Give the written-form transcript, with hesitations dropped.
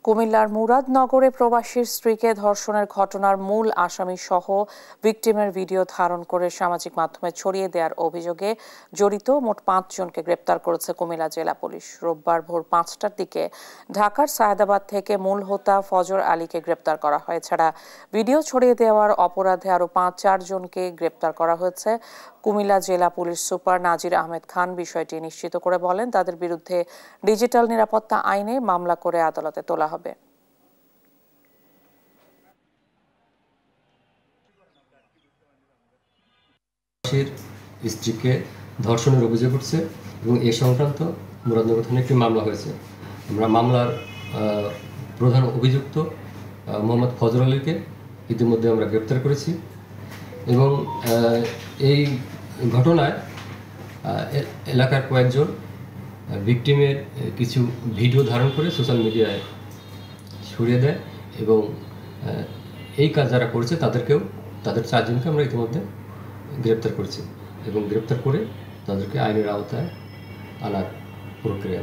কুমিল্লার মুরাদনগরে প্রবাসীর স্ত্রীকে ধর্ষণের ঘটনার মূল আসামি সহ ভিকটিমের ভিডিও ধারণ করে সামাজিক মাধ্যমে ছড়িয়ে দেওয়ার অভিযোগে জড়িত মোট ৫ জনকে গ্রেপ্তার করেছে কুমিল্লা জেলা পুলিশ। রোববার ভোর ৫টার দিকে ঢাকার সায়েদাবাদ থেকে মূল হোতা ফজর আলীকে গ্রেপ্তার করা হয়। এছাড়া ভিডিও ছড়িয়ে দেওয়ার অপরাধে আরও ৫-৪ জনকে গ্রেপ্তার করা হয়েছে। কুমিল্লা জেলা পুলিশ সুপার নাজির আহমেদ খান বিষয়টি নিশ্চিত করে বলেন, তাদের বিরুদ্ধে ডিজিটাল নিরাপত্তা আইনে মামলা করে আদালতে তোলা হবে। স্ত্রীকে ধর্ষণের অভিযোগ উঠছে এবং এ সংক্রান্ত মুরাদনগর থানায় একটি মামলা হয়েছে। আমরা মামলার প্রধান অভিযুক্ত মোহাম্মদ ফজর আলীকে ইতিমধ্যে আমরা গ্রেপ্তার করেছি এবং এই ঘটনায় এলাকার কয়েকজন ভিকটিমের কিছু ভিডিও ধারণ করে সোশ্যাল মিডিয়ায় ছড়িয়ে দেয় এবং এই কাজ যারা করেছে তাদের 4 জনকে আমরা ইতিমধ্যে গ্রেপ্তার করেছি এবং গ্রেপ্তার করে তাদেরকে আইনের আওতায় আনার প্রক্রিয়া।